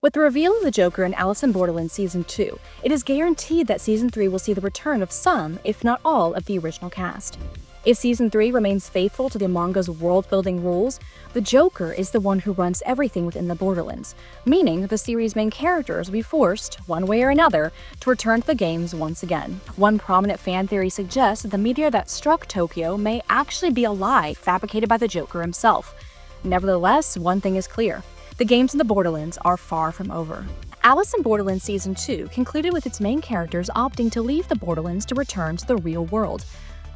With the reveal of the Joker in Alice in Borderland Season 2, it is guaranteed that Season 3 will see the return of some, if not all, of the original cast. If Season 3 remains faithful to the manga's world-building rules, the Joker is the one who runs everything within the Borderlands, meaning the series' main characters will be forced, one way or another, to return to the games once again. One prominent fan theory suggests that the meteor that struck Tokyo may actually be a lie fabricated by the Joker himself. Nevertheless, one thing is clear. The games in the Borderlands are far from over. Alice in Borderland Season 2 concluded with its main characters opting to leave the Borderlands to return to the real world.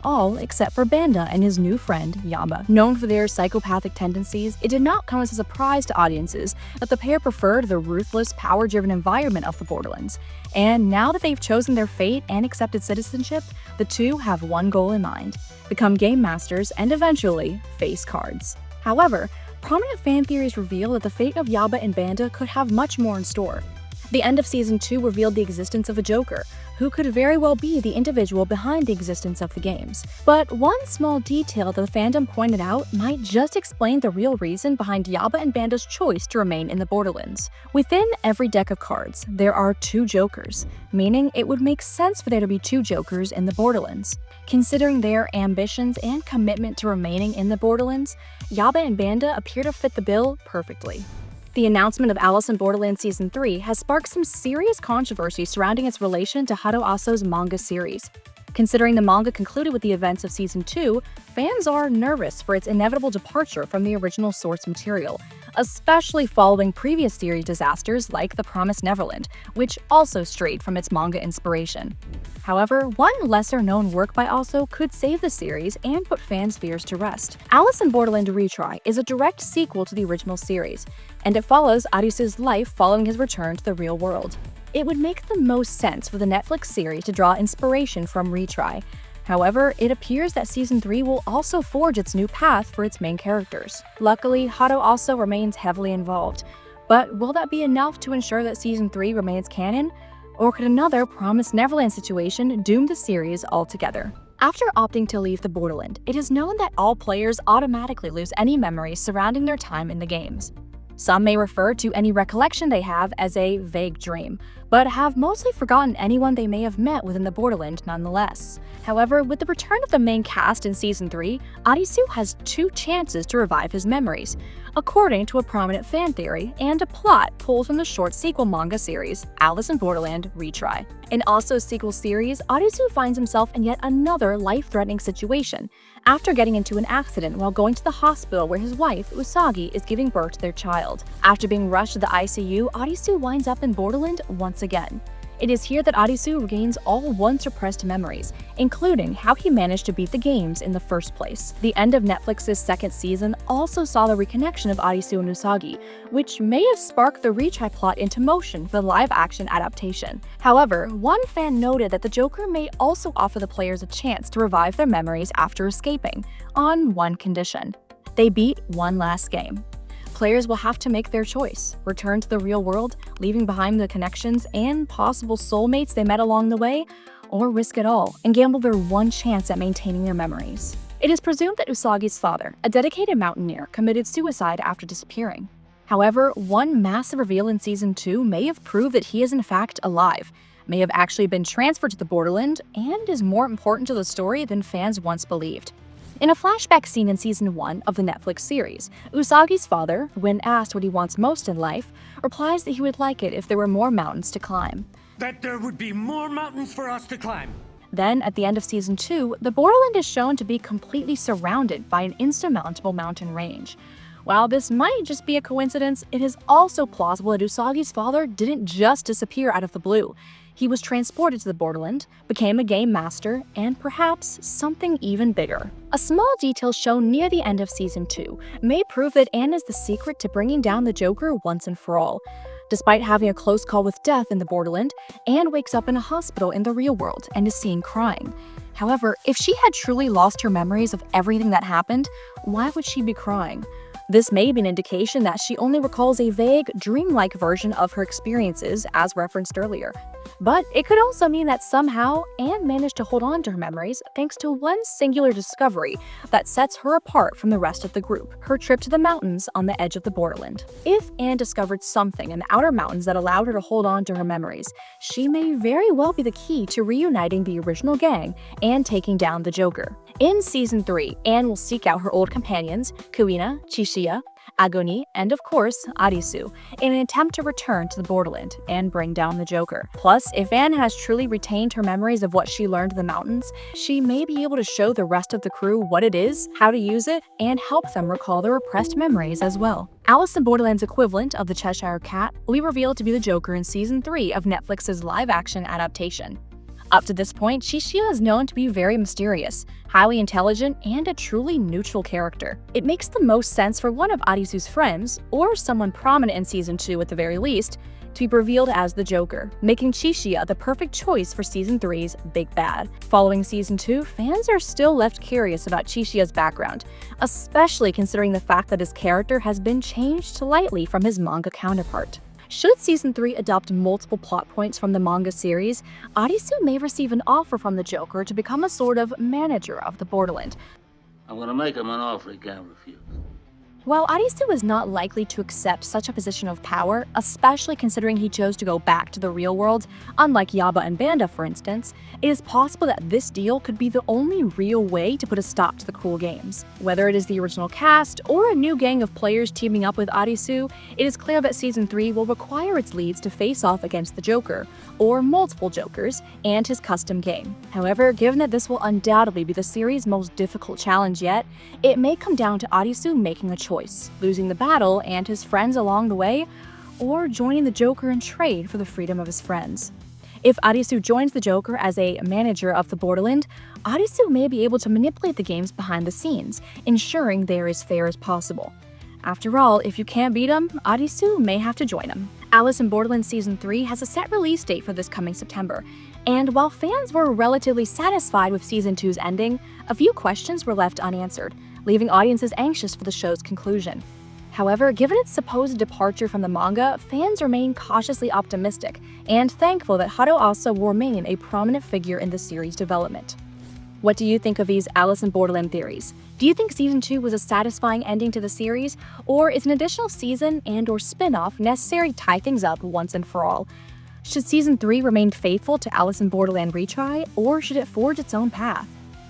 All except for Banda and his new friend, Yaba. Known for their psychopathic tendencies, it did not come as a surprise to audiences that the pair preferred the ruthless, power-driven environment of the Borderlands. And now that they've chosen their fate and accepted citizenship, the two have one goal in mind: become game masters and eventually face cards. However, prominent fan theories reveal that the fate of Yaba and Banda could have much more in store. The end of Season 2 revealed the existence of a Joker, who could very well be the individual behind the existence of the games. But one small detail that the fandom pointed out might just explain the real reason behind Yaba and Banda's choice to remain in the Borderlands. Within every deck of cards, there are two Jokers, meaning it would make sense for there to be two Jokers in the Borderlands. Considering their ambitions and commitment to remaining in the Borderlands, Yaba and Banda appear to fit the bill perfectly. The announcement of Alice in Borderland Season 3 has sparked some serious controversy surrounding its relation to Haro Aso's manga series. Considering the manga concluded with the events of Season 2, fans are nervous for its inevitable departure from the original source material, especially following previous series disasters like The Promised Neverland, which also strayed from its manga inspiration. However, one lesser-known work by Aso could save the series and put fans' fears to rest. Alice in Borderland Retry is a direct sequel to the original series, and it follows Arisu's life following his return to the real world. It would make the most sense for the Netflix series to draw inspiration from Retry. However, it appears that Season 3 will also forge its new path for its main characters. Luckily, Haro Aso remains heavily involved, but will that be enough to ensure that Season 3 remains canon? Or could another Promised Neverland situation doom the series altogether? After opting to leave the Borderland, it is known that all players automatically lose any memories surrounding their time in the games. Some may refer to any recollection they have as a vague dream, but have mostly forgotten anyone they may have met within the Borderland nonetheless. However, with the return of the main cast in Season 3, Arisu has two chances to revive his memories, according to a prominent fan theory and a plot pulled from the short sequel manga series, Alice in Borderland Retry. In Aso's sequel series, Arisu finds himself in yet another life-threatening situation, after getting into an accident while going to the hospital where his wife, Usagi, is giving birth to their child. After being rushed to the ICU, Arisu winds up in Borderland once again. It is here that Arisu regains all once repressed memories, including how he managed to beat the games in the first place. The end of Netflix's second season also saw the reconnection of Arisu and Usagi, which may have sparked the Retry plot into motion for the live-action adaptation. However, one fan noted that the Joker may also offer the players a chance to revive their memories after escaping, on one condition: they beat one last game. Players will have to make their choice: return to the real world, leaving behind the connections and possible soulmates they met along the way, or risk it all and gamble their one chance at maintaining their memories. It is presumed that Usagi's father, a dedicated mountaineer, committed suicide after disappearing. However, one massive reveal in Season 2 may have proved that he is in fact alive, may have actually been transferred to the Borderland, and is more important to the story than fans once believed. In a flashback scene in Season 1 of the Netflix series, Usagi's father, when asked what he wants most in life, replies that he would like it if there were more mountains to climb. That there would be more mountains for us to climb. Then, at the end of Season 2, the Borderland is shown to be completely surrounded by an insurmountable mountain range. While this might just be a coincidence, it is also plausible that Usagi's father didn't just disappear out of the blue. He was transported to the Borderland, became a game master, and perhaps something even bigger. A small detail shown near the end of Season 2 may prove that Anne is the secret to bringing down the Joker once and for all. Despite having a close call with death in the Borderland, Anne wakes up in a hospital in the real world and is seen crying. However, if she had truly lost her memories of everything that happened, why would she be crying? This may be an indication that she only recalls a vague, dreamlike version of her experiences, as referenced earlier. But it could also mean that somehow Anne managed to hold on to her memories thanks to one singular discovery that sets her apart from the rest of the group: her trip to the mountains on the edge of the Borderland. If Anne discovered something in the outer mountains that allowed her to hold on to her memories, she may very well be the key to reuniting the original gang and taking down the Joker. In Season 3, Anne will seek out her old companions, Kuina, Chishiya, Agoni, and of course, Arisu, in an attempt to return to the Borderland and bring down the Joker. Plus, if Anne has truly retained her memories of what she learned in the mountains, she may be able to show the rest of the crew what it is, how to use it, and help them recall their repressed memories as well. Alice in Borderland's equivalent of the Cheshire Cat will be revealed to be the Joker in Season 3 of Netflix's live-action adaptation. Up to this point, Chishiya is known to be very mysterious, highly intelligent, and a truly neutral character. It makes the most sense for one of Arisu's friends, or someone prominent in Season 2 at the very least, to be revealed as the Joker, making Chishiya the perfect choice for Season 3's Big Bad. Following Season 2, fans are still left curious about Chishiya's background, especially considering the fact that his character has been changed slightly from his manga counterpart. Should Season 3 adopt multiple plot points from the manga series, Arisu may receive an offer from the Joker to become a sort of manager of the Borderland. I'm gonna make him an offer he can't refuse. While Arisu is not likely to accept such a position of power, especially considering he chose to go back to the real world, unlike Yaba and Banda for instance, it is possible that this deal could be the only real way to put a stop to the cruel games. Whether it is the original cast or a new gang of players teaming up with Arisu, it is clear that Season 3 will require its leads to face off against the Joker, or multiple Jokers, and his custom game. However, given that this will undoubtedly be the series' most difficult challenge yet, it may come down to Arisu making a choice, losing the battle and his friends along the way, or joining the Joker in trade for the freedom of his friends. If Arisu joins the Joker as a manager of the Borderland, Arisu may be able to manipulate the games behind the scenes, ensuring they are as fair as possible. After all, if you can't beat him, Arisu may have to join him. Alice in Borderland Season 3 has a set release date for this coming September, and while fans were relatively satisfied with Season 2's ending, a few questions were left unanswered, leaving audiences anxious for the show's conclusion. However, given its supposed departure from the manga, fans remain cautiously optimistic and thankful that Haro Aso will remain a prominent figure in the series' development. What do you think of these Alice in Borderland theories? Do you think Season 2 was a satisfying ending to the series, or is an additional season and/or spin-off necessary to tie things up once and for all? Should Season 3 remain faithful to Alice in Borderland Retry, or should it forge its own path?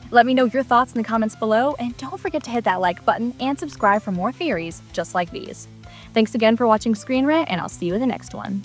Let me know your thoughts in the comments below, and don't forget to hit that like button and subscribe for more theories just like these. Thanks again for watching ScreenRant, and I'll see you in the next one.